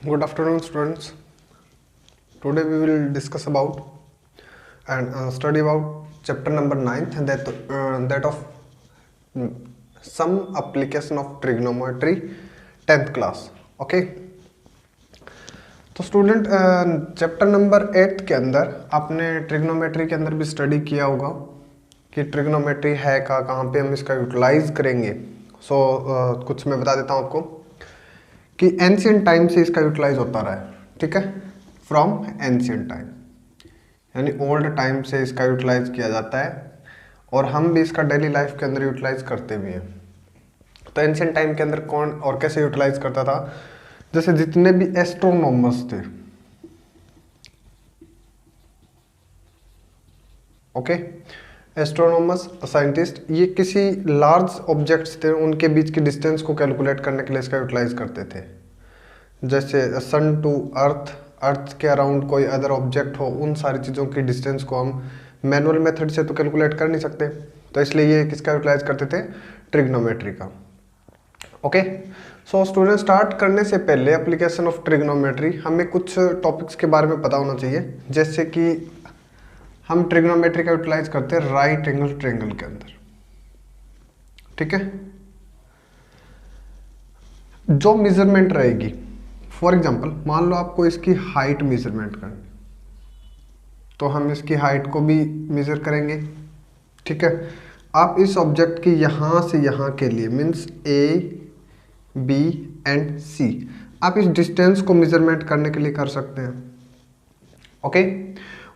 Good afternoon, students. Today we will discuss about and study about chapter number 9th, and that of some application of trigonometry 10th class. Okay. तो student chapter number 8 के अंदर आपने trigonometry के अंदर भी study किया होगा कि ट्रिग्नोमेट्री है कहाँ पे हम इसका यूटिलाइज करेंगे. कुछ मैं बता देता हूँ आपको कि एंशियंट टाइम से इसका यूटिलाइज होता रहा है. ठीक है, फ्रॉम एंशियंट टाइम यानी ओल्ड टाइम से इसका यूटिलाइज किया जाता है और हम भी इसका डेली लाइफ के अंदर यूटिलाइज करते भी हैं. तो एंशियंट टाइम के अंदर कौन और कैसे यूटिलाइज करता था, जैसे जितने भी एस्ट्रोनॉमर्स थे, ओके, एस्ट्रोनॉमर्स साइंटिस्ट, ये किसी लार्ज ऑब्जेक्ट्स थे उनके बीच की डिस्टेंस को कैलकुलेट करने के लिए इसका यूटिलाइज करते थे. जैसे सन टू अर्थ, अर्थ के अराउंड कोई अदर ऑब्जेक्ट हो, उन सारी चीज़ों की डिस्टेंस को हम मैनुअल मेथड से तो कैलकुलेट कर नहीं सकते, तो इसलिए ये किसका यूटिलाइज करते थे, ट्रिग्नोमेट्री का. ओके, सो स्टूडेंट स्टार्ट करने से पहले एप्लीकेशन ऑफ ट्रिग्नोमेट्री हमें कुछ टॉपिक्स के बारे में पता होना चाहिए. जैसे कि हम ट्रिग्नोमेट्री का यूटिलाइज करते हैं राइट एंगल ट्रायंगल के अंदर. ठीक है, जो मेजरमेंट रहेगी, फॉर एग्जांपल मान लो आपको इसकी हाइट मेजरमेंट करनी, तो हम इसकी हाइट को भी मेजर करेंगे. ठीक है, आप इस ऑब्जेक्ट की यहाँ से यहाँ के लिए मीन्स ए बी एंड सी, आप इस डिस्टेंस को मेजरमेंट करने के लिए कर सकते हैं. ओके,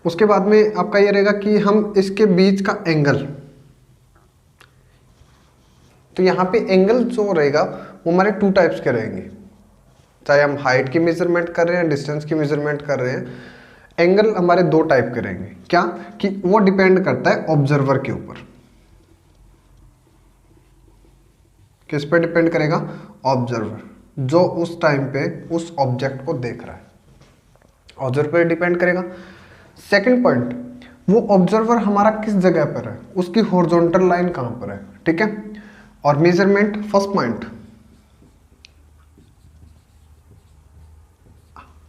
उसके बाद में आपका ये रहेगा कि हम इसके बीच का एंगल, तो यहाँ पे एंगल जो रहेगा वो हमारे टू टाइप्स के रहेंगे. चाहे हम हाइट की मेजरमेंट कर रहे हैं, डिस्टेंस की मेजरमेंट कर रहे हैं, एंगल हमारे दो टाइप के रहेंगे. क्या कि वो डिपेंड करता है ऑब्जर्वर के ऊपर. किस पे डिपेंड करेगा, ऑब्जर्वर, जो उस टाइम पे उस ऑब्जेक्ट को देख रहा है, ऑब्जर्वर पे डिपेंड करेगा. सेकंड पॉइंट, वो ऑब्जर्वर हमारा किस जगह पर है, उसकी हॉरिजॉन्टल लाइन कहां पर है. ठीक है, और मेजरमेंट फर्स्ट पॉइंट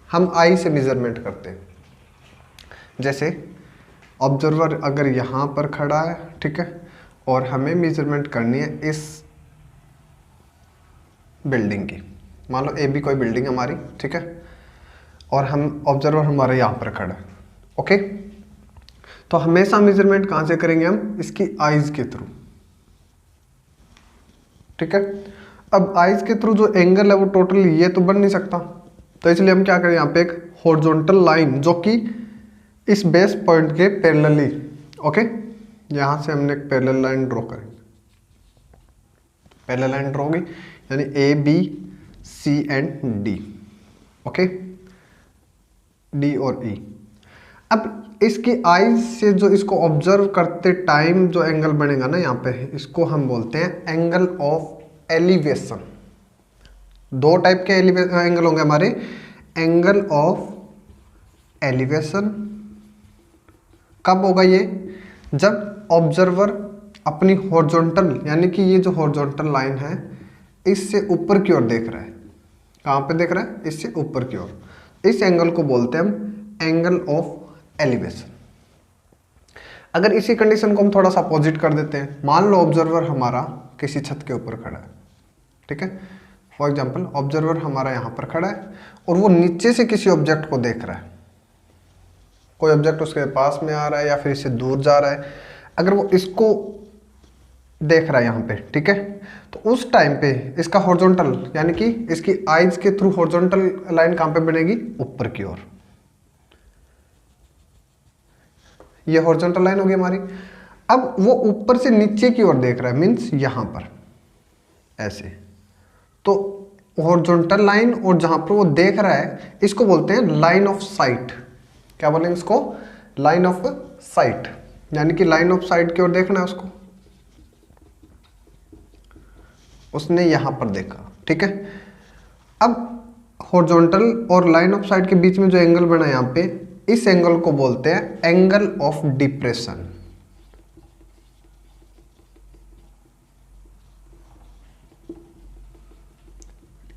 हम आई से मेजरमेंट करते हैं. जैसे ऑब्जर्वर अगर यहां पर खड़ा है, ठीक है, और हमें मेजरमेंट करनी है इस बिल्डिंग की, मान लो ए बी कोई बिल्डिंग हमारी, ठीक है, और हम ऑब्जर्वर हमारे यहाँ पर खड़ा है. ओके, तो हमेशा मेजरमेंट कहाँ से करेंगे हम, इसकी आईज के थ्रू. ठीक है, अब आईज के थ्रू जो एंगल है वो टोटल ये तो बन नहीं सकता, तो इसलिए हम क्या करें, यहाँ पे एक हॉरिजॉन्टल लाइन जो कि इस बेस पॉइंट के पैरेलली, ओके, यहाँ से हमने एक पैरेलल लाइन ड्रॉ करेंगे. पैरेलल लाइन ड्रॉ होगी यानी A B C and D. Okay, D और ई. अब इसकी आईज से जो इसको ऑब्जर्व करते टाइम जो एंगल बनेगा ना यहाँ पे, इसको हम बोलते हैं एंगल ऑफ एलिवेशन. दो टाइप के एंगल होंगे हमारे, एंगल ऑफ एलिवेशन कब होगा ये, जब ऑब्जर्वर अपनी हॉरिजॉन्टल यानी कि ये जो हॉरिजॉन्टल लाइन है इससे ऊपर की ओर देख रहा है. कहाँ पे देख रहा है, इससे ऊपर की ओर. इस एंगल को बोलते हैं हम एंगल ऑफ एलिवेशन. अगर इसी कंडीशन को हम थोड़ा सा अपोजिट कर देते हैं, मान लो ऑब्जर्वर हमारा किसी छत के ऊपर खड़ा है. ठीक है, फॉर एग्जांपल ऑब्जर्वर हमारा यहाँ पर खड़ा है और वो नीचे से किसी ऑब्जेक्ट को देख रहा है. कोई ऑब्जेक्ट उसके पास में आ रहा है या फिर इससे दूर जा रहा है, अगर वो इसको देख रहा है यहाँ पे, ठीक है, तो उस टाइम पे इसका हॉरिजॉन्टल यानी कि इसकी आईज के थ्रू हॉरिजॉन्टल लाइन कहां पे बनेगी, ऊपर की ओर. ये हॉरिजॉन्टल लाइन होगी हमारी. अब वो ऊपर से नीचे की ओर देख रहा है, मींस यहां पर ऐसे, तो हॉरिजॉन्टल लाइन और जहां पर वो देख रहा है इसको बोलते हैं लाइन ऑफ साइट. क्या बोलेंगे इसको, लाइन ऑफ साइट, यानी कि लाइन ऑफ साइट की ओर देखना है उसको, उसने यहां पर देखा. ठीक है, अब हॉरिजॉन्टल और लाइन ऑफ साइट के बीच में जो एंगल बना यहां पे, इस एंगल को बोलते हैं एंगल ऑफ डिप्रेशन.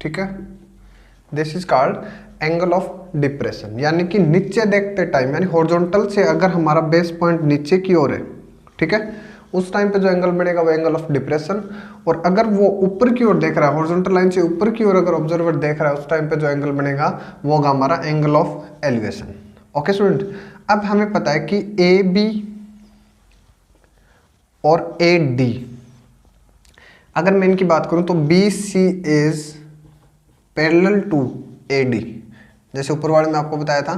ठीक है, this is called angle of depression, यानी कि नीचे देखते टाइम, यानी हॉरिजॉन्टल से अगर हमारा बेस पॉइंट नीचे की ओर है, ठीक है, उस टाइम पे जो एंगल बनेगा वो एंगल ऑफ डिप्रेशन। और अगर वो ऊपर की ओर देख रहा है, हॉरिजॉन्टल लाइन से ऊपर की ओर अगर ऑब्जर्वर देख रहा है, उस टाइम पे जो एंगल बनेगा वो होगा हमारा angle of elevation. Okay student, अब हमें पता है कि ए बी और ए डी, अगर मैं इनकी बात करूं तो B C is parallel to A D. जैसे ऊपर वाले में आपको बताया था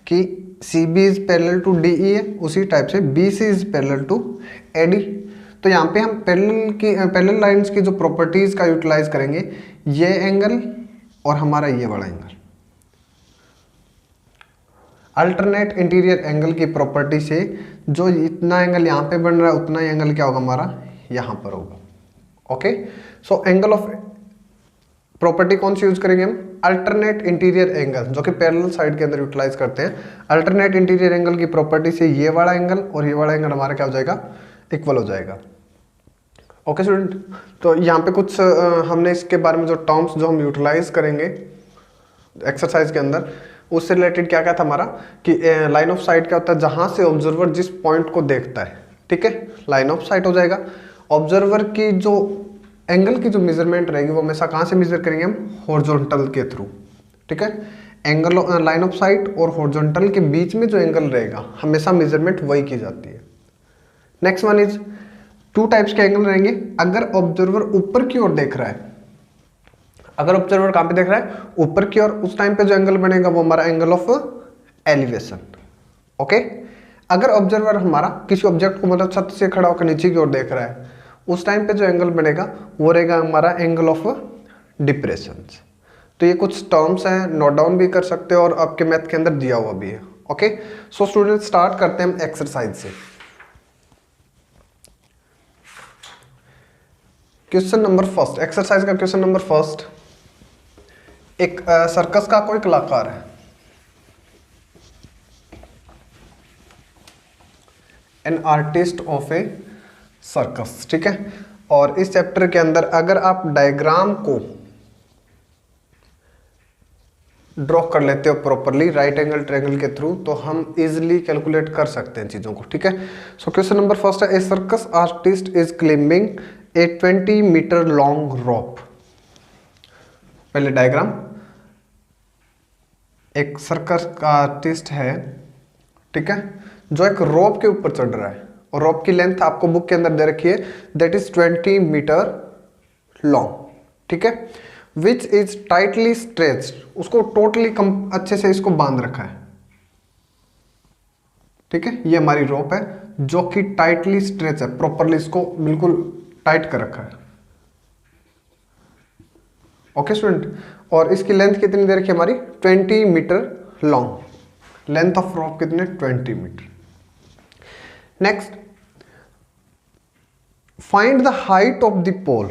कि C B is parallel to D E है, उसी टाइप से B C is parallel to A D. तो यहाँ पे हम पैरेलल लाइंस की जो प्रॉपर्टीज का यूटिलाइज करेंगे, ये एंगल और हमारा ये वाला एंगल, अल्टरनेट इंटीरियर एंगल की प्रॉपर्टी से जो इतना एंगल यहाँ पे बन रहा है उतना ही एंगल क्या होगा हमारा यहाँ पर होगा। Okay, so angle of property कौन सी यूज करेंगे हम, अल्टरनेट इंटीरियर एंगल, जो कि पैरेलल साइड के अंदर यूटिलाइज करते हैं। अल्टरनेट इंटीरियर एंगल की प्रॉपर्टी से ये वाला एंगल और ये वाला एंगल हमारा क्या हो जाएगा, इक्वल हो जाएगा। ओके स्टूडेंट, तो यहाँ पे कुछ हमने इसके बारे में जो टर्म्स जो हम यूटिलाइज करेंगे एक्सरसाइज के अंदर, उससे रिलेटेड क्या क्या था हमारा कि लाइन ऑफ साइट क्या होता है, जहां से ऑब्जर्वर जिस पॉइंट को देखता है, ठीक है, लाइन ऑफ साइट हो जाएगा। ऑब्जर्वर की जो एंगल की जो मेजरमेंट रहेगी वो हमेशा कहाँ से मेजर करेंगे हम, हॉरिजॉन्टल के थ्रू, ठीक है। एंगल लाइन ऑफ साइट और हॉरिजॉन्टल के बीच में जो एंगल रहेगा हमेशा मेजरमेंट वही की जाती है। Next one is, two types के एंगल रहेंगे। अगर ऑब्जर्वर ऊपर की ओर देख रहा है, अगर ऑब्जर्वर कहां पे देख रहा है, ऊपर की ओर, उस टाइम पे जो एंगल बनेगा वो हमारा एंगल ऑफ एलिवेशन। ओके, अगर ऑब्जर्वर हमारा किसी ऑब्जेक्ट को मतलब छत से खड़ा होकर नीचे की ओर देख रहा है, उस टाइम पे जो एंगल बनेगा वो रहेगा हमारा एंगल ऑफ डिप्रेशन। तो ये कुछ टर्म्स हैं, नोट डाउन भी कर सकते हो और आपके मैथ के अंदर दिया हुआ भी है। ओके, सो स्टूडेंट स्टार्ट करते हैं हम एक्सरसाइज से। क्वेश्चन नंबर फर्स्ट, एक्सरसाइज का क्वेश्चन नंबर फर्स्ट, एक सर्कस का कोई कलाकार है, an artist of A circus, ठीक है। और इस चैप्टर के अंदर अगर आप डायग्राम को ड्रॉ कर लेते हो प्रॉपरली राइट एंगल ट्रायंगल के थ्रू, तो हम इजिली कैलकुलेट कर सकते हैं चीजों को, ठीक है। सो क्वेश्चन नंबर फर्स्ट है, a circus artist is climbing a 20 metre long rope. पहले डायग्राम, एक सर्कस का आर्टिस्ट है, ठीक है, जो एक रोप के ऊपर चढ़ रहा है और रोप की लेंथ आपको बुक के अंदर दे रखी है, दैट इज 20 मीटर लॉन्ग, ठीक है, विच इज टाइटली स्ट्रेच्ड, उसको टोटली अच्छे से इसको बांध रखा है, ठीक है। ये हमारी रोप है जो कि टाइटली स्ट्रेच है, प्रॉपरली इसको बिल्कुल टाइट कर रखा है। ओके स्टूडेंट, और इसकी लेंथ कितनी दे रखी है हमारी, 20 metre long, length of rope कितने, 20 metre. Next, find the height of the pole.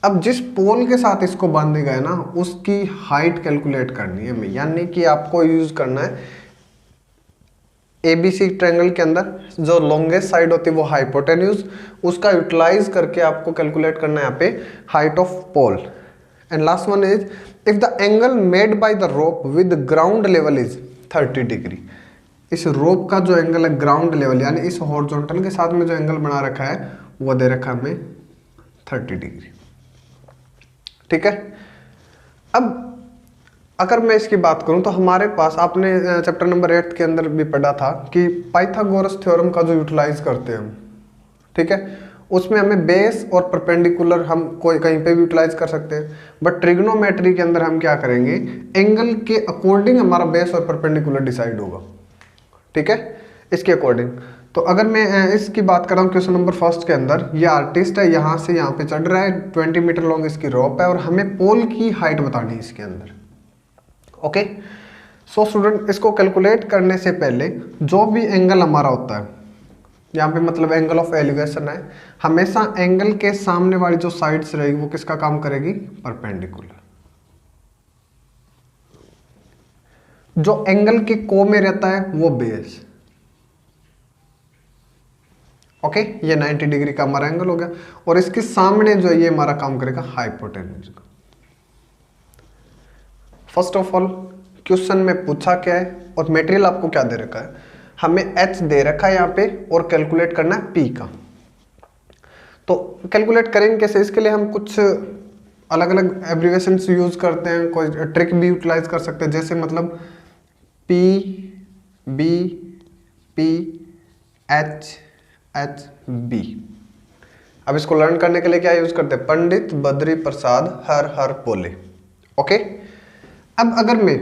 अब जिस पोल के साथ इसको बांधे गए ना, उसकी हाइट कैलकुलेट करनी है हमें, यानी कि आपको यूज करना है एबीसी ट्रायंगल के अंदर जो लॉन्गेस्ट साइड होती है वो हाइपोटेन्यूज, उसका यूटिलाइज करके आपको कैलकुलेट करना है यहाँ पे height of pole. And last one is, if the angle made by the rope with ground level is 30 degree. इस रोप का जो एंगल है ग्राउंड लेवल, यानी इस हॉरिजॉन्टल के साथ में जो एंगल बना रखा है वो दे रखा है हमें 30 डिग्री, ठीक है। अब अगर मैं इसकी बात करूं तो हमारे पास, आपने चैप्टर नंबर 8 के अंदर भी पढ़ा था कि पाइथागोरस थ्योरम का जो यूटिलाइज करते हैं हम, ठीक है, उसमें हमें बेस और परपेंडिकुलर हम कोई कहीं पे भी यूटिलाइज कर सकते हैं, बट ट्रिग्नोमेट्री के अंदर हम क्या करेंगे, एंगल के अकॉर्डिंग हमारा बेस और परपेंडिकुलर डिसाइड होगा, ठीक है, इसके अकॉर्डिंग। तो अगर मैं इसकी बात कर रहा हूँ क्वेश्चन नंबर फर्स्ट के अंदर, ये आर्टिस्ट है, यहाँ से यहाँ पे चढ़ रहा है, 20 मीटर लॉन्ग इसकी रोप है और हमें पोल की हाइट बतानी है इसके अंदर। ओके, सो स्टूडेंट, इसको कैलकुलेट करने से पहले जो भी एंगल हमारा होता है, यहाँ पे मतलब एंगल ऑफ एलिवेशन है, हमेशा एंगल के सामने वाली जो साइड्स रहेगी वो किसका काम करेगी, परपेंडिकुलर। जो एंगल के को में रहता है वो बेस। ओके, ये 90 डिग्री का हमारा एंगल हो गया, और इसके सामने जो है ये हमारा काम करेगा हाइपोटेन्यूज का। फर्स्ट ऑफ ऑल क्वेश्चन में पूछा क्या है और मटेरियल आपको क्या दे रखा है, हमें h दे रखा है यहाँ पे और कैलकुलेट करना है p का। तो कैलकुलेट करेंगे कैसे, इसके लिए हम कुछ अलग अलग एब्रिविएशंस यूज करते हैं, कोई ट्रिक भी यूटिलाइज कर सकते हैं, जैसे मतलब p b p h h b। अब इसको लर्न करने के लिए क्या यूज करते हैं, पंडित बद्री प्रसाद हर हर बोले। ओके, अब अगर मैं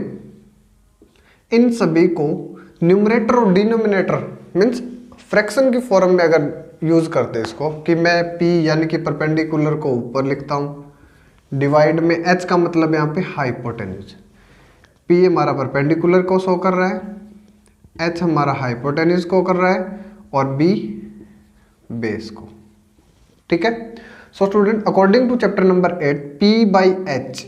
इन सभी को न्यूमरेटर और डिनोमिनेटर मीन्स फ्रैक्शन की फॉर्म में अगर यूज करते हैं इसको, कि मैं p यानी कि परपेंडिकुलर को ऊपर लिखता हूँ, डिवाइड में h का मतलब यहाँ पे हाइपोटेन्यूज, p हमारा परपेंडिकुलर को शो कर रहा है, h हमारा हाइपोटेन्यूज को कर रहा है और b बेस को। ठीक है, so student according to chapter number 8 p by h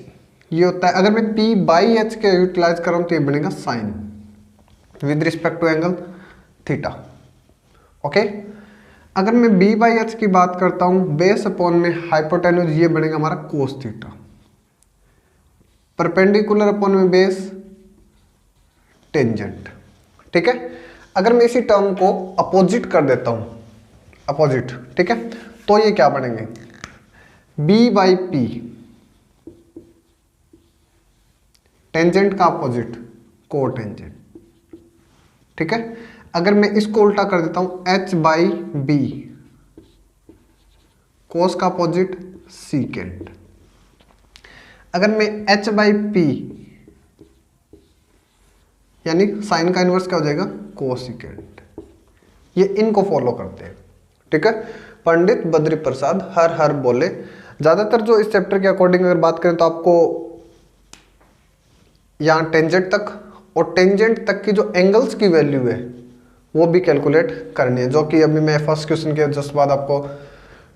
ये होता है, अगर मैं p बाई h के यूटिलाइज कर रहा हूँ तो ये बनेगा sine with respect to angle theta. Okay, अगर मैं b बाई h की बात करता हूँ बेस अपॉन में हाइपोटेन्यूज, ये बनेगा हमारा कोस थीटा, परपेंडिकुलर अपॉन में बेस टेंजेंट। ठीक है, अगर मैं इसी टर्म को अपोजिट कर देता हूं, अपोजिट, ठीक है, तो ये क्या बनेंगे, b बाई पी, टेंजेंट का अपोजिट को टेंजेंट। ठीक है, अगर मैं इसको उल्टा कर देता हूं h बाई बी, कोस का अपोजिट सीकेंट। अगर मैं h बाई पी यानी साइन का इनवर्स क्या हो जाएगा, कोसिकेंट। ये इनको फॉलो करते हैं। ठीक है, पंडित बद्री प्रसाद हर हर बोले। ज्यादातर जो इस चैप्टर के अकॉर्डिंग अगर बात करें तो आपको यहाँ टेंजेंट तक और टेंजेंट तक की जो एंगल्स की वैल्यू है वो भी कैलकुलेट करनी है, जो कि अभी मैं फर्स्ट क्वेश्चन के जस्ट बाद आपको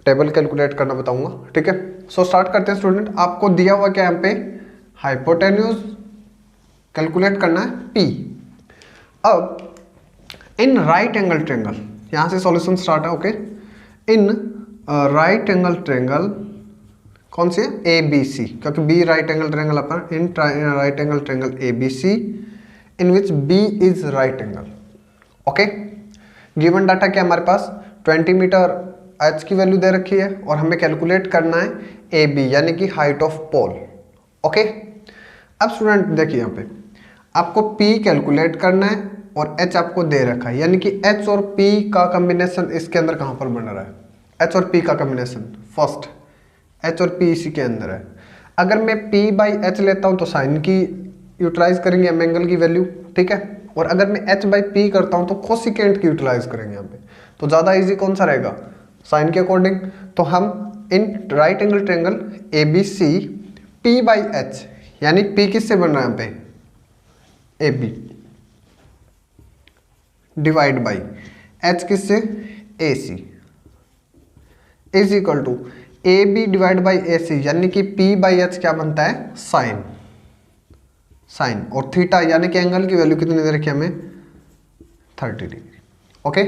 टेबल कैलकुलेट करना बताऊंगा। ठीक है, सो स्टार्ट करते हैं स्टूडेंट। आपको दिया हुआ क्या यहाँ पे, हाइपोटेन्यूज कैलकुलेट करना है P। अब इन राइट एंगल ट्रेंगल, यहां से सॉल्यूशन स्टार्ट है। ओके, इन राइट एंगल ट्रेंगल कौन सी है, ABC, क्योंकि B right angle triangle upon, in right angle triangle ABC in which B is right angle. Okay, given data क्या हमारे पास 20 मीटर h की value दे रखी है और हमें कैलकुलेट करना है AB यानी कि हाइट ऑफ पोल। ओके, अब स्टूडेंट देखिए यहाँ पे आपको P कैलकुलेट करना है और H आपको दे रखा है, यानी कि H और P का कॉम्बिनेशन इसके अंदर कहाँ पर बन रहा है, H और P का कॉम्बिनेशन फर्स्ट, H और P इसी के अंदर है। अगर मैं P बाई H लेता हूँ तो साइन की यूटिलाइज करेंगे हम एंगल की वैल्यू। ठीक है, और अगर मैं H बाई P करता हूँ तो कोसिकेंट की यूटिलाइज करेंगे यहाँ पे, तो ज़्यादा इजी कौन सा रहेगा, साइन के अकॉर्डिंग। तो हम इन right angle triangle ABC P by H यानी P किससे बन रहा है यहाँ पे, AB डिवाइड बाई H किससे, AC is equal to AB divide by AC यानी कि P बाई H क्या बनता है, साइन, साइन और थीटा यानी कि एंगल की वैल्यू कितनी दे रखी है हमें, 30 डिग्री। ओके,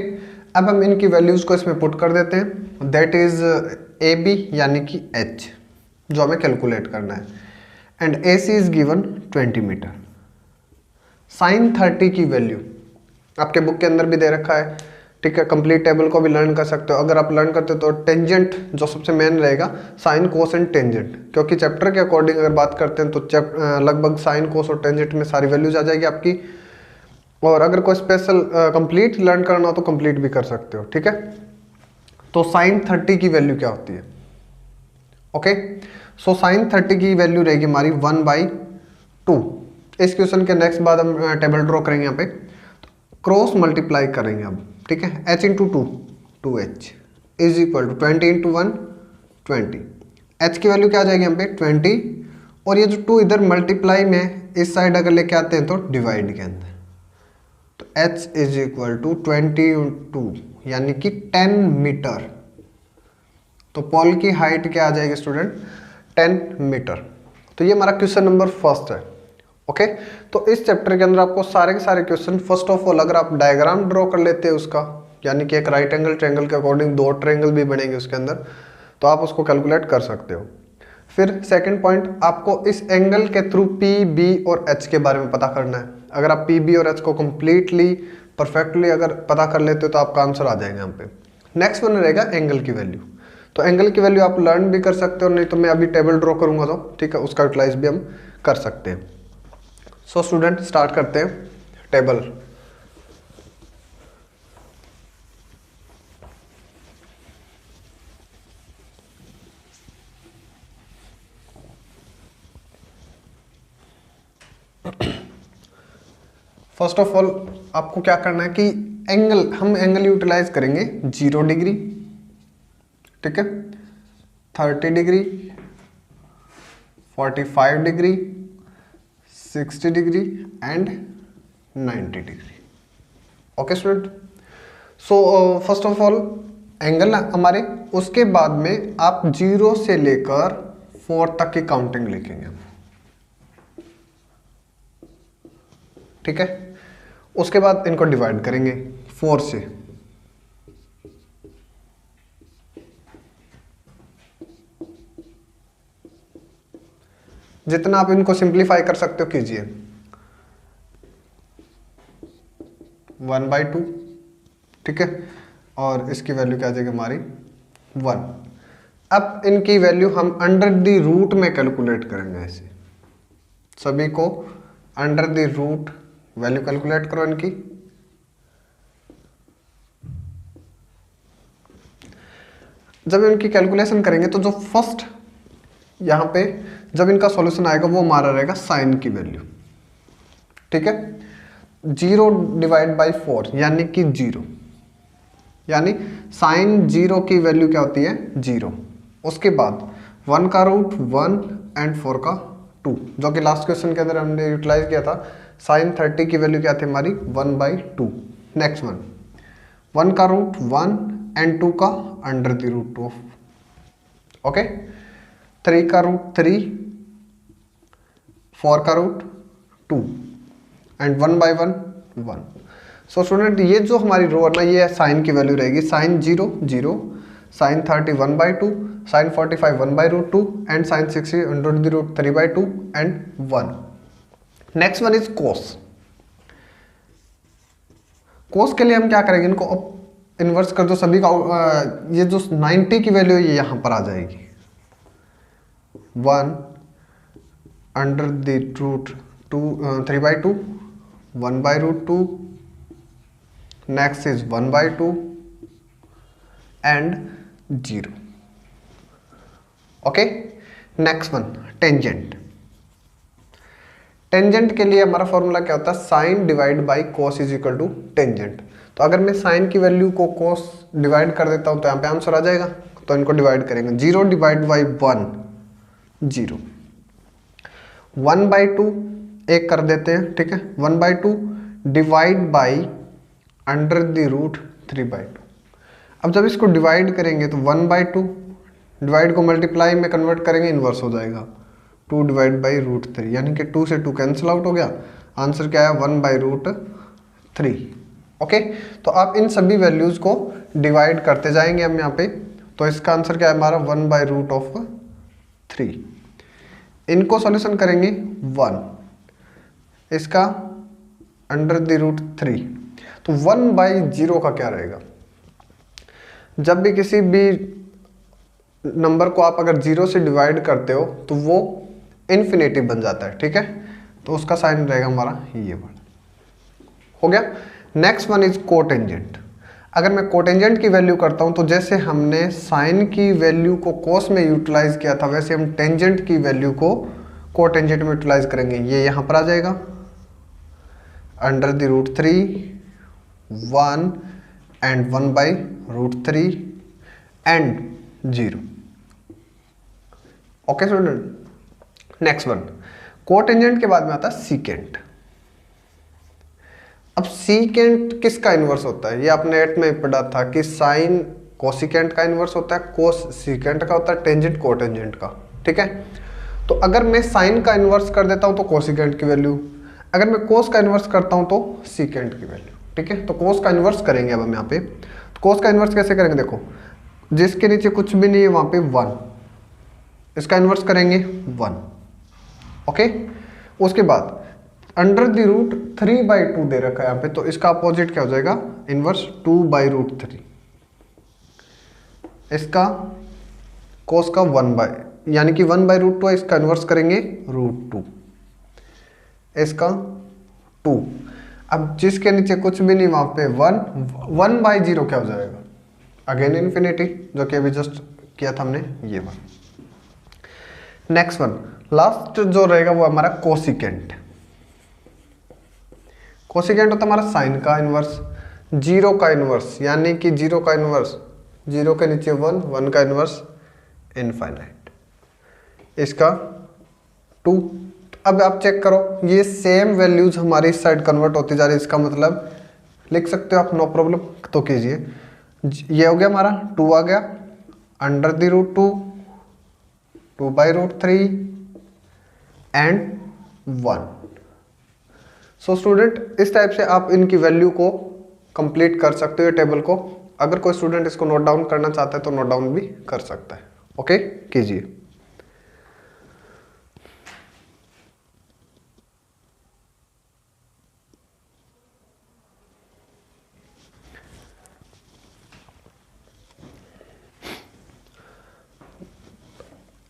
अब हम इनकी वैल्यूज को इसमें पुट कर देते हैं, दैट इज AB यानी कि H जो हमें कैलकुलेट करना है and AC is given 20 metre. Sine 30 की वैल्यू आपके बुक के अंदर भी दे रखा है। ठीक है, कंप्लीट टेबल को भी लर्न कर सकते हो। अगर आप लर्न करते हो तो टेंजेंट जो सबसे मेन रहेगा, साइन कोस एंड टेंजेंट, क्योंकि चैप्टर के अकॉर्डिंग अगर बात करते हैं तो लगभग साइन कोस और टेंजेंट में सारी वैल्यूज आ जाएगी आपकी। और अगर कोई स्पेशल कंप्लीट लर्न करना हो तो कंप्लीट भी कर सकते हो। ठीक है, तो साइन 30 की वैल्यू क्या होती है, ओके, सो साइन 30 की वैल्यू रहेगी हमारी 1/2। इस क्वेश्चन के नेक्स्ट बाद हम टेबल ड्रॉ करेंगे, यहाँ पे क्रॉस मल्टीप्लाई करेंगे अब। ठीक है, h into 2h is equal to 20 into 1 20। h की वैल्यू क्या आ जाएगी यहाँ पे 20, और ये जो 2 इधर मल्टीप्लाई में इस साइड अगर लेके आते हैं तो डिवाइड के अंदर, तो h is equal to 20 into यानी कि 10 मीटर। तो पोल की हाइट क्या आ जाएगी स्टूडेंट, 10 मीटर। तो ये हमारा क्वेश्चन नंबर फर्स्ट है। ओके, तो इस चैप्टर के अंदर आपको सारे के सारे क्वेश्चन फर्स्ट ऑफ ऑल अगर आप डायग्राम ड्रॉ कर लेते हैं उसका, यानी कि एक राइट एंगल ट्रायंगल के अकॉर्डिंग 2 ट्रायंगल भी बनेंगे उसके अंदर, तो आप उसको कैलकुलेट कर सकते हो। फिर सेकंड पॉइंट, आपको इस एंगल के थ्रू पी, बी और एच के बारे में पता करना है। अगर आप पी, बी और एच को कंप्लीटली परफेक्टली अगर पता कर लेते हो तो आपका आंसर आ जाएगा यहाँ पे। नेक्स्ट वन रहेगा एंगल की वैल्यू। तो एंगल की वैल्यू आप लर्न भी कर सकते हो, नहीं तो मैं अभी टेबल ड्रॉ करूंगा तो ठीक है, उसका यूटिलाइज भी हम कर सकते हैं। सो स्टूडेंट स्टार्ट करते हैं टेबल। फर्स्ट ऑफ ऑल आपको क्या करना है कि हम एंगल यूटिलाइज करेंगे 0 डिग्री, ठीक है, 30 degree, 45 degree, 60 degree and 90 degree. Okay student, so first of all angle हमारे, उसके बाद में आप 0 से लेकर 4 तक की काउंटिंग लिखेंगे, ठीक है। उसके बाद इनको डिवाइड करेंगे 4 से। जितना आप इनको सिंप्लीफाई कर सकते हो कीजिए। 1/2, ठीक है, और इसकी वैल्यू क्या आ जाएगी हमारी 1। अब इनकी वैल्यू हम अंडर द रूट में कैलकुलेट करेंगे, ऐसे सभी को under the root value calculate करो इनकी। जब इनकी कैलकुलेशन करेंगे तो जो फर्स्ट यहां पे जब इनका सॉल्यूशन आएगा वो हमारा रहेगा साइन की वैल्यू, ठीक है। 0 डिवाइड बाई 4 यानी कि 0, यानी साइन 0 की वैल्यू क्या होती है 0। उसके बाद 1 का रूट 1 एंड 4 का 2, जो कि लास्ट क्वेश्चन के अंदर हमने यूटिलाइज किया था। साइन 30 की वैल्यू क्या थी हमारी 1/2। नेक्स्ट वन 1 का रूट 1 एंड 2 का अंडर द रूट 2, ओके। 3 का रूट 3, 4 का रूट 2 एंड 1/1 1। सो स्टूडेंट ये जो हमारी रो है ना, ये साइन की वैल्यू रहेगी sine 0 0, sine 30 1/2, sine 45 1/√2 and sine 60 under the root 3/2 and 1। Next one is cos. Cos के लिए हम क्या करेंगे, इनको इन्वर्स कर दो सभी का। ये जो 90 की वैल्यू ये यहां पर आ जाएगी 1 under the root 3/2, 1/√2, next is 1/2 and 0, okay. Next one tangent. Tangent के लिए हमारा फॉर्मूला क्या होता है, sine divide by cos is equal to tangent. तो अगर मैं साइन की वैल्यू को कोस डिवाइड कर देता हूं तो यहां पे आंसर आ जाएगा। तो इनको डिवाइड करेंगे 0 डिवाइड बाई 1 0, 1/2 एक कर देते हैं, ठीक है, 1/2 divide by under the root 3/2। अब जब इसको डिवाइड करेंगे तो 1/2 डिवाइड को मल्टीप्लाई में कन्वर्ट करेंगे, इन्वर्स हो जाएगा 2 डिवाइड बाई रूट 3, यानी कि 2 से 2 कैंसिल आउट हो गया। आंसर क्या है 1/√3, ओके। तो आप इन सभी वैल्यूज को डिवाइड करते जाएंगे हम यहाँ पे। तो इसका आंसर क्या है हमारा 1/√3। इनको सॉल्यूशन करेंगे 1, इसका अंडर द रूट 3। तो 1/0 का क्या रहेगा, जब भी किसी भी नंबर को आप अगर 0 से डिवाइड करते हो तो वो इन्फिनेटिव बन जाता है, ठीक है। तो उसका साइन रहेगा हमारा ये वाला, हो गया। Next one is cotangent. अगर मैं कोटेंजेंट की वैल्यू करता हूं तो जैसे हमने साइन की वैल्यू को कोस में यूटिलाइज किया था, वैसे हम टेंजेंट की वैल्यू को कोटेंजेंट में यूटिलाइज करेंगे। ये यहां पर आ जाएगा under the root 3, 1 and 1/√3 and 0, okay student. Next one cotangent के बाद में आता है सीकेंट। अब सीकेंट किसका इन्वर्स होता है, ये आपने 8 में पढ़ा था कि साइन कोसिकेंट का इन्वर्स होता है, कोस सीकेंट का होता है, टेंजेंट कोटेंजेंट का, ठीक है। तो अगर मैं साइन का इन्वर्स कर देता हूं तो कोसिकेंट की वैल्यू, अगर मैं कोस का इन्वर्स करता हूं तो सीकेंट की वैल्यू, ठीक है। तो कोस का इन्वर्स करेंगे अब हम यहाँ पे। तो कोस का इन्वर्स कैसे करेंगे, देखो जिसके नीचे कुछ भी नहीं है वहां पे 1, इसका इन्वर्स करेंगे 1। ओके, उसके बाद अंडर द रूट 3/2 दे रखा है यहाँ पे, तो इसका अपोजिट क्या हो जाएगा, इनवर्स 2/√3। इसका कोस का 1 यानी कि 1/√2 है, इसका इन्वर्स करेंगे √2, इसका 2। अब जिसके नीचे कुछ भी नहीं वहां पे 1/0 क्या हो जाएगा, अगेन इन्फिनिटी, जो कि अभी जस्ट किया था हमने ये वन। नेक्स्ट वन, लास्ट जो रहेगा वो हमारा कोसिकेंट। कोसिकेंट होता है हमारा साइन का इनवर्स, जीरो का इनवर्स, यानी कि जीरो का इनवर्स, जीरो के नीचे 1, 1 का इनवर्स इनफाइनाइट, इसका 2। अब आप चेक करो, ये सेम वैल्यूज हमारी इस साइड कन्वर्ट होती जा रही है, इसका मतलब लिख सकते हो आप, नो प्रॉब्लम। तो कीजिए, ये हो गया हमारा 2 आ गया, under the root 2, 2/√3 and 1। So student, इस टाइप से आप इनकी वैल्यू को कंप्लीट कर सकते हो टेबल को। अगर कोई स्टूडेंट इसको नोट डाउन करना चाहता है तो नोट डाउन भी कर सकता है। ओके, कीजिए।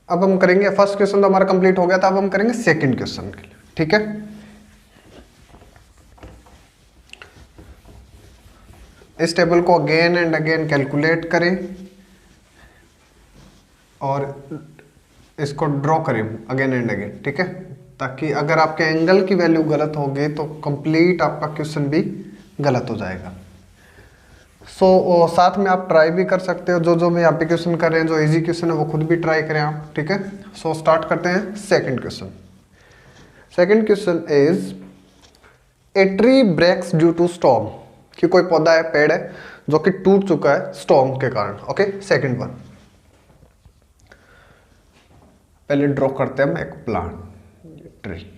अब हम करेंगे, फर्स्ट क्वेश्चन तो हमारा कंप्लीट हो गया था, अब हम करेंगे सेकंड क्वेश्चन के लिए। ठीक है, इस टेबल को अगेन एंड अगेन कैलकुलेट करें और इसको ड्रॉ करें अगेन एंड अगेन। ठीक है, ताकि अगर आपके एंगल की वैल्यू गलत होगी तो कंप्लीट आपका क्वेश्चन भी गलत हो जाएगा। सो साथ में आप ट्राई भी कर सकते हो, जो मैं यहाँ पे क्वेश्चन कर रहे हैं, जो इजी क्वेश्चन है वो खुद भी ट्राई करें आप। ठीक है, सो स्टार्ट करते हैं second question. Second question is, a tree breaks due to storm, कि कोई पौधा है, पेड़ है, जो कि टूट चुका है स्टॉर्म के कारण। ओके, सेकंड वन, पहले ड्रॉ करते हैं हम एक प्लांट, ट्री।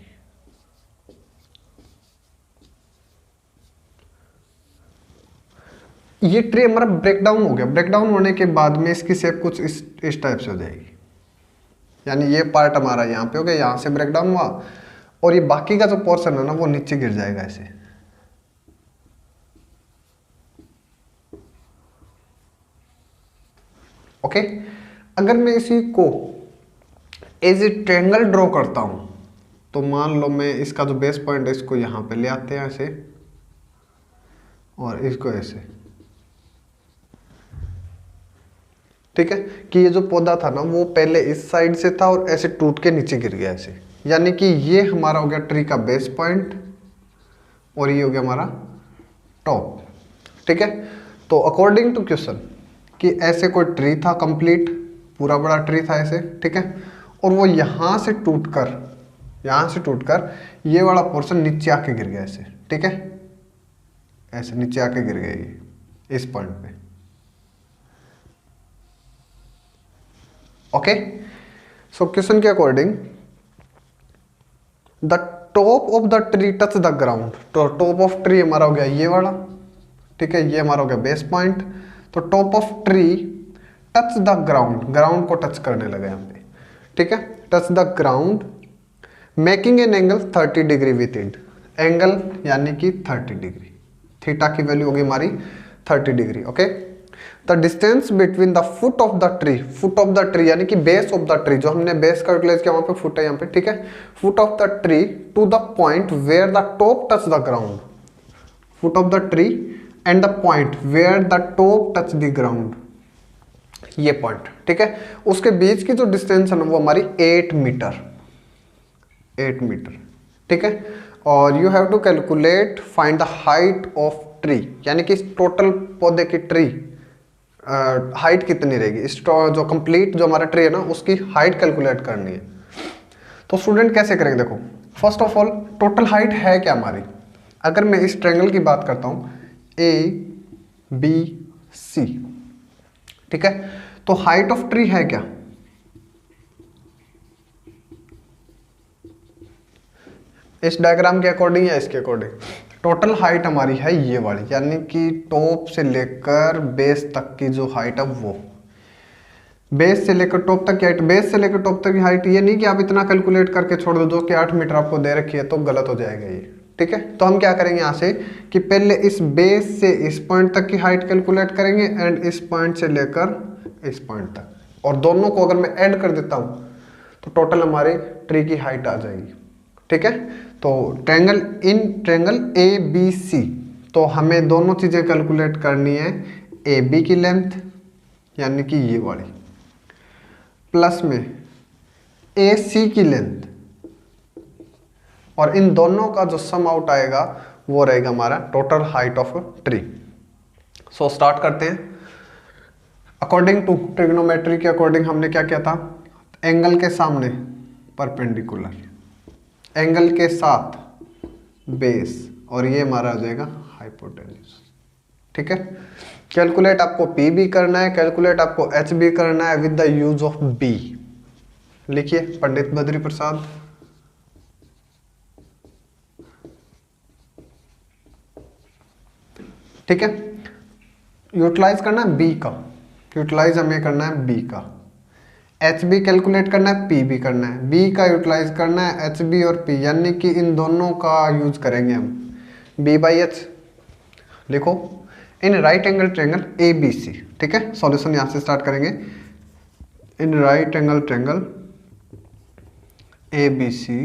ये ट्री हमारा ब्रेक डाउन हो गया, ब्रेक डाउन होने के बाद में इसकी शेप कुछ इस टाइप से हो जाएगी, यानी ये पार्ट हमारा यहाँ पे हो गया, यहाँ से ब्रेक डाउन हुआ और ये बाकी का जो पोर्शन है ना वो नीचे गिर जाएगा ऐसे। ओके, अगर मैं इसी को एज ए ट्रायंगल ड्रॉ करता हूं तो मान लो मैं इसका जो बेस पॉइंट है इसको यहां पे ले आते हैं ऐसे और इसको ऐसे। ठीक है, कि ये जो पौधा था ना वो पहले इस साइड से था और ऐसे टूट के नीचे गिर गया ऐसे, यानी कि ये हमारा हो गया ट्री का बेस पॉइंट और ये हो गया हमारा टॉप। ठीक है, तो अकॉर्डिंग टू क्वेश्चन कि ऐसे कोई ट्री था कंप्लीट, पूरा बड़ा ट्री था ऐसे। ठीक है, और वो यहां से टूटकर ये वाला पोर्शन नीचे आके गिर गया ऐसे। ठीक है, ऐसे नीचे आके गिर गया ये इस पॉइंट पे। ओके, सो क्वेश्चन के according the top of the tree touch the ground, तो टॉप ऑफ ट्री हमारा हो गया ये वाला। ठीक है, ये हमारा हो गया बेस पॉइंट, तो top of tree touch the ground, ground को टच करने लगा यहाँ पे। ठीक है, touch the ground making an angle 30 degree with it, angle यानी कि 30 डिग्री, थीटा की वैल्यू होगी हमारी 30 degree. Okay, the distance between the foot of the tree, foot of the tree यानी कि बेस ऑफ द ट्री, जो हमने base का यूटिलाइज किया वहां पे फुट है यहाँ पे। ठीक है, foot of the tree to the point where the top touch the ground, foot of the tree and the point where the top touch the ground, ये पॉइंट। ठीक है, उसके बीच की जो डिस्टेंस है ना वो हमारी 8 मीटर। ठीक है, और you have to calculate find the height of tree, यानी कि टोटल पौधे की ट्री हाइट कितनी रहेगी, इस जो कंप्लीट जो हमारा ट्री है ना उसकी हाइट कैलकुलेट करनी है। तो स्टूडेंट कैसे करेंगे, देखो first of all total height है क्या हमारी, अगर मैं इस ट्रायंगल की बात करता हूं ABC। ठीक है, तो हाइट ऑफ ट्री है क्या, इस डायग्राम के अकॉर्डिंग या इसके अकॉर्डिंग, टोटल हाइट हमारी है ये वाली, यानी कि टॉप से लेकर बेस तक की जो हाइट है वो। बेस से लेकर टॉप तक की हाइट, बेस से लेकर टॉप तक की हाइट, ये नहीं कि आप इतना कैलकुलेट करके छोड़ दो जो कि 8 मीटर आपको दे रखी है, तो गलत हो जाएगा ये। ठीक है, तो हम क्या करेंगे यहाँ से कि पहले इस बेस से इस पॉइंट तक की हाइट कैलकुलेट करेंगे एंड इस पॉइंट से लेकर इस पॉइंट तक, और दोनों को अगर मैं ऐड कर देता हूँ तो टोटल हमारे ट्री की हाइट आ जाएगी। ठीक है, तो ट्रायंगल ए बी सी, तो हमें दोनों चीजें कैलकुलेट करनी है, ए बी की लेंथ यानी कि ये वाली, प्लस में ए सी की लेंथ, और इन दोनों का जो सम आउट आएगा वो रहेगा हमारा total height of tree. So start करते हैं। अकॉर्डिंग टू ट्रिग्नोमेट्री के अकॉर्डिंग हमने क्या किया था, एंगल के सामने परपेंडिकुलर, एंगल के साथ बेस, और ये हमारा आ जाएगा हाइपोटेन्यूज। ठीक है, कैलकुलेट आपको पी भी करना है, कैलकुलेट आपको एच भी करना है with the use of B. लिखिए पंडित बद्री प्रसाद। ठीक है, यूटिलाइज करना है बी का, यूटिलाइज हमें करना है बी का, एच बी कैलकुलेट करना है, पी भी करना है, बी का यूटिलाइज करना है, एच बी और पी, यानी कि इन दोनों का यूज करेंगे हम। बी बाई एच लिखो in right angle triangle A B C. ठीक है, सॉल्यूशन यहां से स्टार्ट करेंगे। In right angle triangle A B C,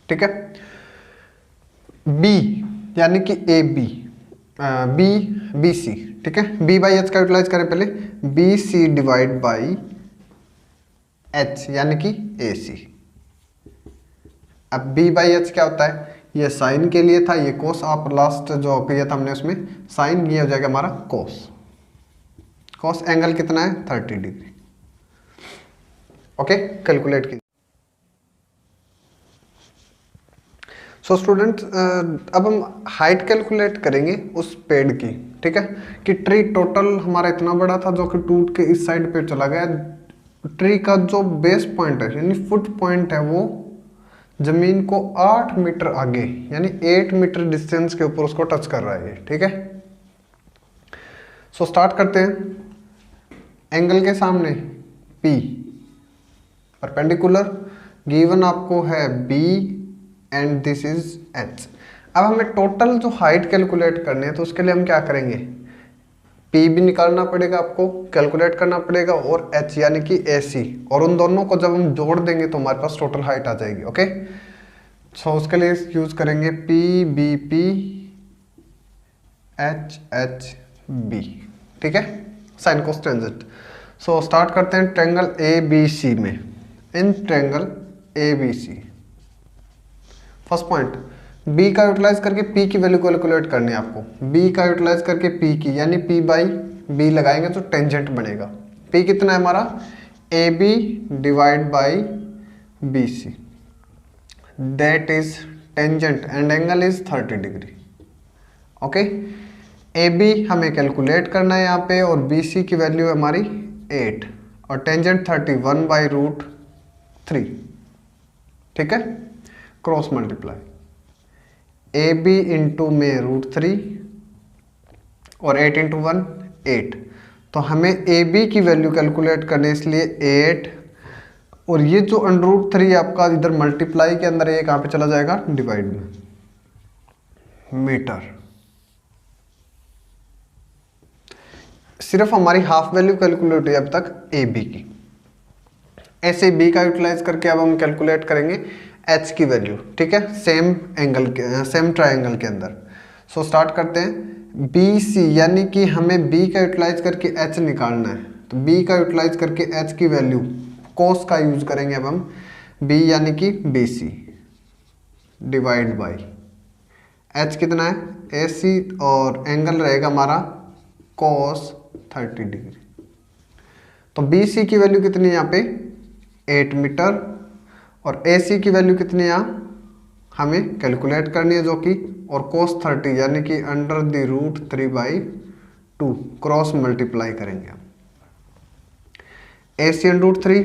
ठीक है, बी यानी कि A B, B B C. ठीक है, बी बाई एच का यूटिलाइज करें पहले, B C divide by H यानी कि ए सी। अब बी बाई एच क्या होता है, ये साइन के लिए था, ये कोस, आप लास्ट जो किया था हमने उसमें साइन, ये हो जाएगा हमारा कोस। कोस एंगल कितना है 30 डिग्री। ओके, कैलकुलेट कीजिए। सो स्टूडेंट, अब हम हाइट कैलकुलेट करेंगे उस पेड़ की। ठीक है, कि ट्री टोटल हमारा इतना बड़ा था जो कि टूट के इस साइड पे चला गया। ट्री का जो बेस पॉइंट है यानी फुट पॉइंट है वो जमीन को 8 मीटर आगे यानी 8 मीटर डिस्टेंस के ऊपर उसको टच कर रहा है ये। ठीक है, सो स्टार्ट करते हैं। एंगल के सामने P परपेंडिकुलर, गिवन आपको है B and this is H। अब हमें टोटल जो हाइट कैलकुलेट करनी है तो उसके लिए हम क्या करेंगे, P भी निकालना पड़ेगा, आपको कैलकुलेट करना पड़ेगा, और H यानी कि AC, और उन दोनों को जब हम जोड़ देंगे तो हमारे पास टोटल हाइट आ जाएगी। ओके, सो उसके लिए यूज करेंगे PBP HHB। ठीक है, साइन कोस टेंजेंट। सो स्टार्ट करते हैं ट्रायंगल ABC में। इन triangle ABC first point B का यूटिलाइज करके P की वैल्यू कैलकुलेट करनी है आपको। B का यूटिलाइज करके P की यानी P बाई B लगाएंगे तो टेंजेंट बनेगा। P कितना है हमारा, AB divide by BC, that is tangent and angle is 30 degree. Okay, AB हमें कैलकुलेट करना है यहाँ पे, और BC की वैल्यू है हमारी 8 और टेंजेंट 31 बाई रूट 3। ठीक है, क्रॉस मल्टीप्लाई AB इंटू में रूट 3 और 8 इंटू 1 8, तो हमें AB की वैल्यू कैलकुलेट करनी है, इसलिए 8, और ये जो अंडर रूट 3 आपका इधर मल्टीप्लाई के अंदर ये कहाँ पे चला जाएगा, डिवाइड में, मीटर। सिर्फ हमारी हाफ वैल्यू कैलकुलेट हुई अब तक AB की। ऐसे B का यूटिलाइज करके अब हम कैलकुलेट करेंगे H की वैल्यू। ठीक है, सेम एंगल के, सेम ट्रायंगल के अंदर। सो स्टार्ट करते हैं। BC यानी कि हमें B का यूटिलाइज करके H निकालना है, तो B का यूटिलाइज करके H की वैल्यू कोस का यूज करेंगे अब हम, B यानी कि BC डिवाइड बाई H कितना है AC, और एंगल रहेगा हमारा कोस 30 डिग्री। तो BC की वैल्यू कितनी है यहाँ पे 8 मीटर, और AC की वैल्यू कितनी है यहाँ हमें कैलकुलेट करनी है, जो कि, और cos 30 यानी कि under the root 3/2 cross multiply करेंगे हम। AC अंडर रूट 3,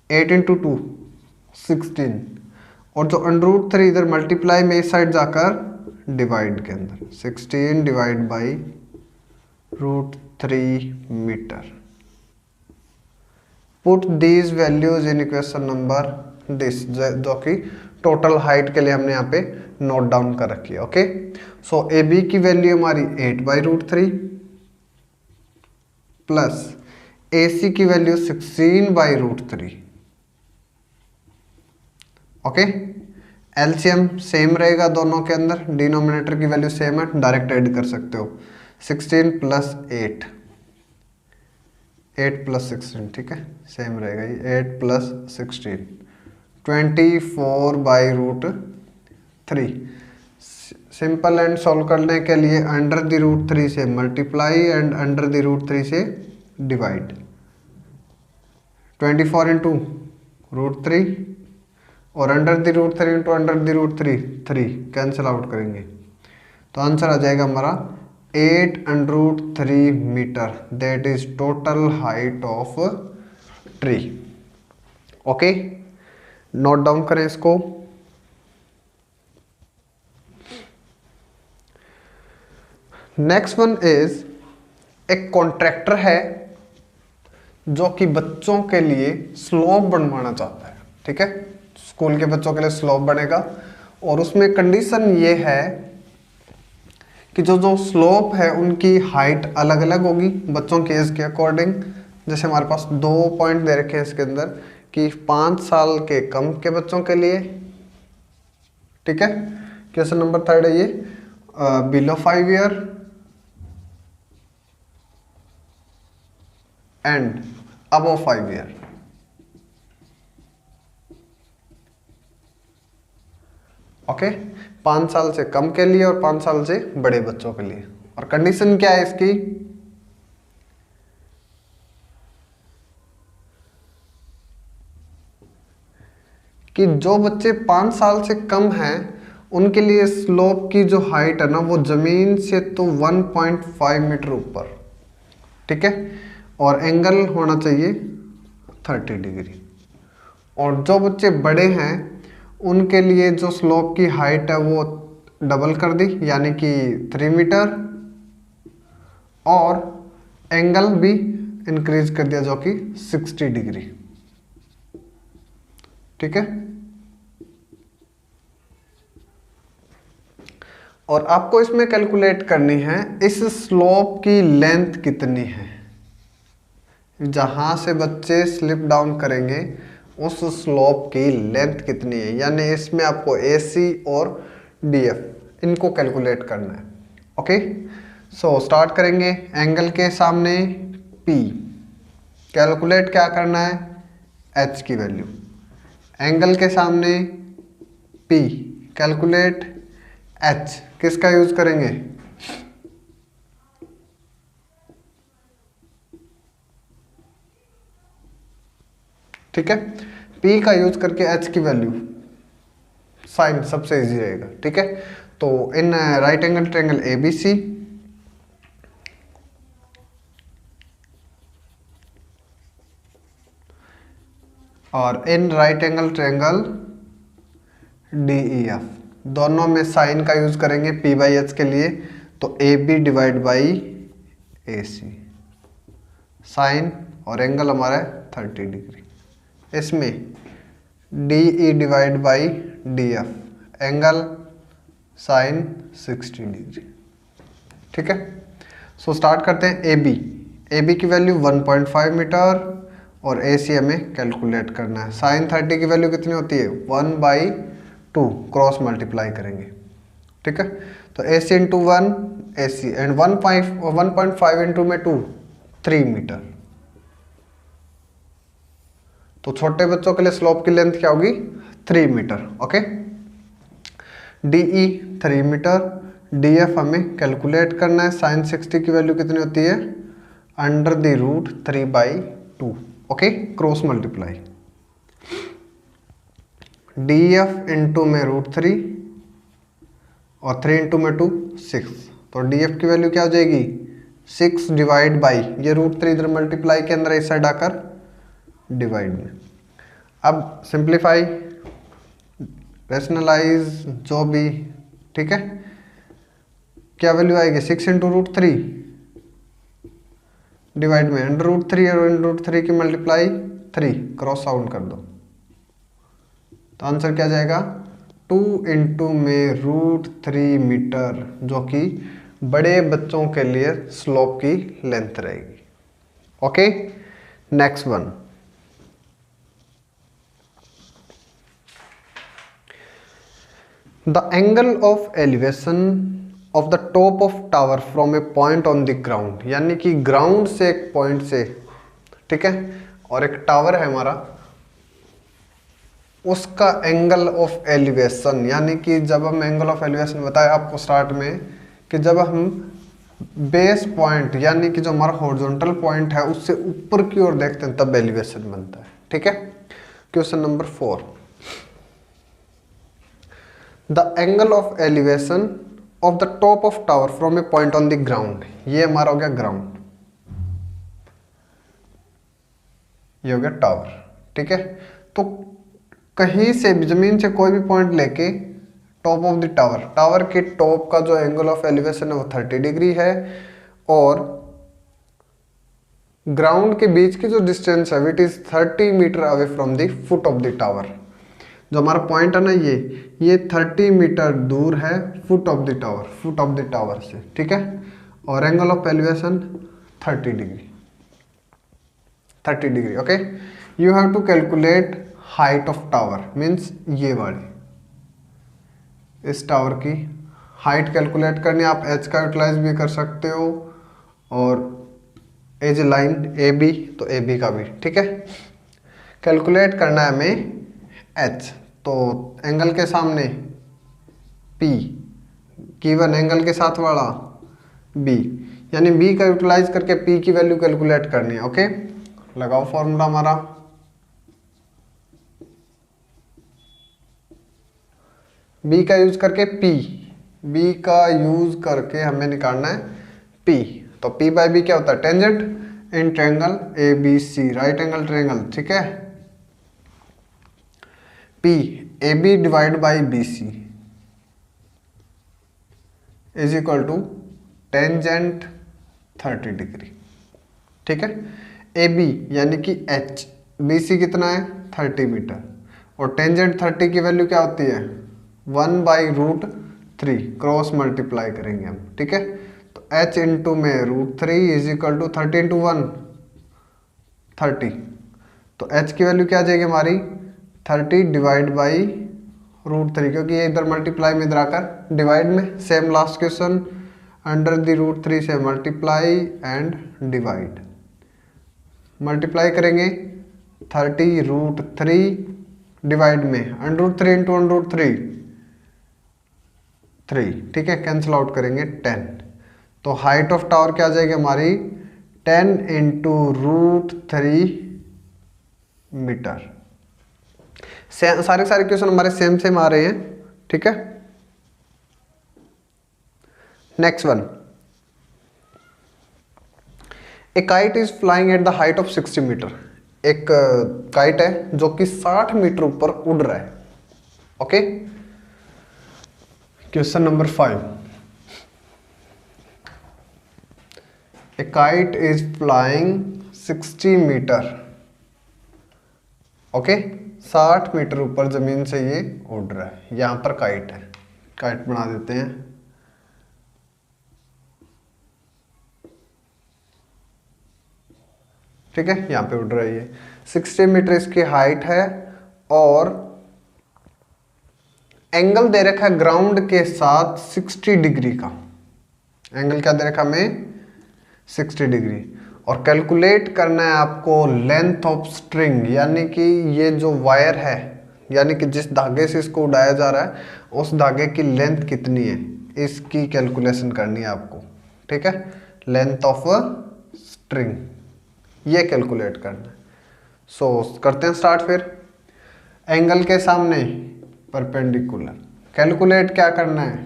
8 इंटू 2 16, और जो अंडर रूट 3 इधर मल्टीप्लाई में इस साइड जाकर डिवाइड के अंदर 16 divide by √3 metre. Put these values in equation number this, जो कि टोटल हाइट के लिए हमने यहाँ पे नोट डाउन कर रखी है। ओके, सो ए बी की वैल्यू हमारी 8/√3 प्लस ए सी की वैल्यू 16/√3। ओके, एलसीएम सेम रहेगा दोनों के अंदर, डिनोमिनेटर की वैल्यू सेम है, डायरेक्ट ऐड कर सकते हो। 16 + 8, 8 + 16, ठीक है, सेम रहेगा ये। 8 + 16 24/√3। सिंपल एंड सॉल्व करने के लिए √3 से मल्टीप्लाई एंड √3 से डिवाइड। 24 × √3 और √3 × √3 3 कैंसिल आउट करेंगे तो आंसर आ जाएगा हमारा 8√3 metre. That is total height of tree. Okay, note down करें इसको। नेक्स्ट वन इज, एक कॉन्ट्रैक्टर है जो कि बच्चों के लिए स्लोप बनवाना चाहता है। ठीक है, स्कूल के बच्चों के लिए स्लोप बनेगा और उसमें कंडीशन ये है कि जो जो स्लोप है उनकी हाइट अलग अलग होगी बच्चों के एज के अकॉर्डिंग। जैसे हमारे पास 2 पॉइंट दे रखे हैं इसके अंदर कि 5 साल के कम के बच्चों के लिए, ठीक है, क्वेश्चन नंबर 3 है ये, below 5 year and above 5 year. Okay, 5 साल से कम के लिए और 5 साल से बड़े बच्चों के लिए। और कंडीशन क्या है इसकी, कि जो बच्चे 5 साल से कम हैं उनके लिए स्लोप की जो हाइट है ना वो जमीन से तो 1.5 मीटर ऊपर, ठीक है, और एंगल होना चाहिए 30 डिग्री। और जो बच्चे बड़े हैं उनके लिए जो स्लोप की हाइट है वो डबल कर दी, यानी कि 3 मीटर, और एंगल भी इंक्रीज कर दिया जो कि 60 डिग्री। ठीक है, और आपको इसमें कैलकुलेट करनी है इस स्लोप की लेंथ कितनी है। जहां से बच्चे स्लिप डाउन करेंगे उस स्लोप की लेंथ कितनी है, यानी इसमें आपको AC और DF इनको कैलकुलेट करना है। ओके, सो स्टार्ट करेंगे। एंगल के सामने P, कैलकुलेट क्या करना है, H की वैल्यू। एंगल के सामने P, कैलकुलेट H, किसका यूज करेंगे, ठीक है, P का यूज करके H की वैल्यू, साइन सबसे इजी रहेगा। ठीक है, तो इन राइट एंगल ट्रायंगल ABC और इन राइट एंगल ट्रायंगल DEF, दोनों में साइन का यूज करेंगे P/H के लिए, तो AB divide by AC, sine और एंगल हमारा है 30 डिग्री। इसमें DE divide by DF, angle sine 60 degree. ठीक है, सो स्टार्ट करते हैं। AB की वैल्यू 1.5 मीटर और AC हमें कैलकुलेट करना है। साइन 30 की वैल्यू कितनी होती है, 1/2, क्रॉस मल्टीप्लाई करेंगे। ठीक है, तो AC × 1 AC एंड 1.5 इंटू में 2, 3 मीटर। तो छोटे बच्चों के लिए स्लोप की लेंथ क्या होगी, 3 metre. Okay, DE 3 metre, DF हमें कैलकुलेट करना है। साइन 60 की वैल्यू कितनी होती है, √3/2। Okay, cross multiply, DF into में √3 और 3 इंटू में 2 6, तो DF की वैल्यू क्या हो जाएगी, 6 डिवाइड बाई, ये √3 इधर मल्टीप्लाई के अंदर इस साइड आकर डिवाइड में। अब सिंप्लीफाई, रैशनलाइज, जो भी, ठीक है, क्या वैल्यू आएगी, 6 इंटू √3 डिवाइड में √3 और √3 की मल्टीप्लाई 3, क्रॉस आउट कर दो तो आंसर क्या जाएगा 2 इंटू में √3 मीटर, जो कि बड़े बच्चों के लिए स्लोप की लेंथ रहेगी। Okay, next one. The angle of elevation of the top of tower from A point on the ground, यानी कि ग्राउंड से एक पॉइंट से, ठीक है, और एक टावर है हमारा, उसका एंगल ऑफ एलिवेशन, यानी कि जब हम एंगल ऑफ एलिवेशन बताया आपको स्टार्ट में कि जब हम बेस पॉइंट यानी कि जो हमारा हॉरिजॉन्टल पॉइंट है उससे ऊपर की ओर देखते हैं तब एलिवेशन बनता है। ठीक है, question number 4, the angle of elevation of the top of tower from A point on the ground, ये हमारा हो गया ग्राउंड, ये हो गया टावर। ठीक है, तो कहीं से भी जमीन से कोई भी पॉइंट लेके top of the tower, tower के टॉप का जो एंगल ऑफ एलिवेशन है वो 30 डिग्री है, और ग्राउंड के बीच की जो डिस्टेंस है it is 30 metre away from the foot of the tower. जो हमारा पॉइंट है ना ये 30 मीटर दूर है foot of the tower, foot of the tower से। ठीक है, और angle of elevation 30 degree, 30 degree. Okay, you have to calculate height of tower, means ये वाली, इस टावर की हाइट कैलकुलेट करनी है। आप एच का यूटिलाइज भी कर सकते हो, और एज लाइन ए बी तो ए बी का भी। ठीक है, कैलकुलेट करना है हमें एच, तो एंगल के सामने P, गिवन एंगल के साथ वाला B, यानी B का यूटिलाइज करके P की वैल्यू कैलकुलेट करनी है। ओके, लगाओ फॉर्मूला हमारा, B का यूज करके B का यूज करके हमें निकालना है P, तो P बाई B क्या होता है, tangent in triangle ABC, right angle triangle. ठीक है, P AB divide by BC is equal to tangent 30 degree. ठीक है, AB यानी कि H, BC कितना है 30 मीटर, और टेंजेंट 30 की वैल्यू क्या होती है 1/√3, क्रॉस मल्टीप्लाई करेंगे हम। ठीक है, तो H इंटू में √3 इज इक्वल टू 30 इंटू 1 30, तो H की वैल्यू क्या आ जाएगी हमारी 30 डिवाइड बाई √3, क्योंकि ये इधर मल्टीप्लाई में इधर आकर डिवाइड में, same last question, under the √3 से मल्टीप्लाई एंड डिवाइड, मल्टीप्लाई करेंगे 30 √3 डिवाइड में √3 इंटू √3 3। ठीक है, कैंसिल आउट करेंगे 10, तो हाइट ऑफ टावर क्या आ जाएगी हमारी 10 इंटू √3 मीटर। सारे क्वेश्चन हमारे सेम आ रहे हैं। ठीक है, next one, a kite is flying at the height of 60 metre, एक काइट है जो कि 60 मीटर ऊपर उड़ रहा है। Okay, question number 5, a kite is flying 60 metre. Okay, 60 metre ऊपर जमीन से ये उड़ रहा है, यहां पर काइट है, काइट बना देते हैं। ठीक है, यहां पे उड़ रही है, 60 मीटर इसकी हाइट है, और एंगल दे रखा है ग्राउंड के साथ 60 डिग्री का, एंगल क्या दे रखा हमें 60 डिग्री, और कैलकुलेट करना है आपको लेंथ ऑफ स्ट्रिंग, यानी कि ये जो वायर है, यानी कि जिस धागे से इसको उड़ाया जा रहा है उस धागे की लेंथ कितनी है, इसकी कैलकुलेशन करनी है आपको। ठीक है, लेंथ ऑफ स्ट्रिंग ये कैलकुलेट करना है। सो करते हैं स्टार्ट फिर। एंगल के सामने परपेंडिकुलर, कैलकुलेट क्या करना है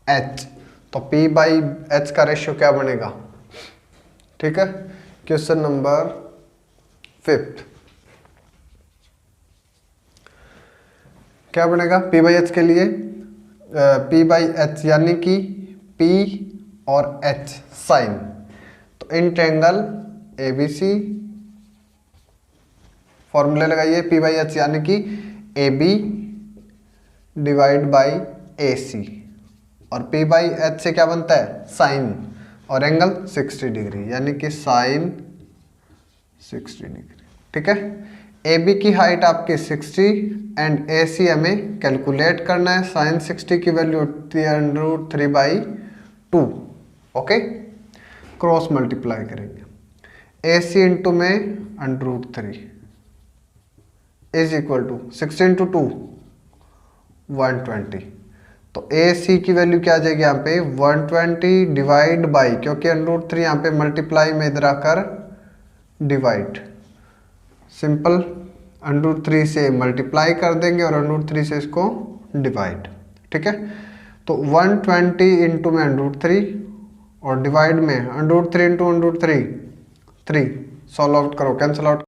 H, तो P बाई H का रेशियो क्या बनेगा। ठीक है, क्वेश्चन नंबर 5 क्या बनेगा P बाई H के लिए, P बाई H यानी कि P और H साइन, तो इन ट्रायंगल ABC, फॉर्मूले लगाइए P/H यानी कि AB डिवाइड बाई AC, और P/H से क्या बनता है साइन, और एंगल 60 डिग्री यानी कि साइन 60 डिग्री। ठीक है, AB की हाइट आपकी 60 एंड AC हमें कैलकुलेट करना है। साइन 60 की वैल्यू होती है √3/2। ओके, क्रॉस मल्टीप्लाई करेंगे AC इंटू में √3 इज इक्वल टू 60 इंटू 2 120। तो AC की वैल्यू क्या आ जाएगी यहाँ पे 120 डिवाइड बाई, क्योंकि √3 यहाँ पे मल्टीप्लाई में इधर आकर डिवाइड, सिंपल √3 से मल्टीप्लाई कर देंगे और √3 से इसको डिवाइड। ठीक है, तो 120 इंटू में √3 और डिवाइड में √3 इंटू √3 3, सॉल्व आउट करो, कैंसिल आउट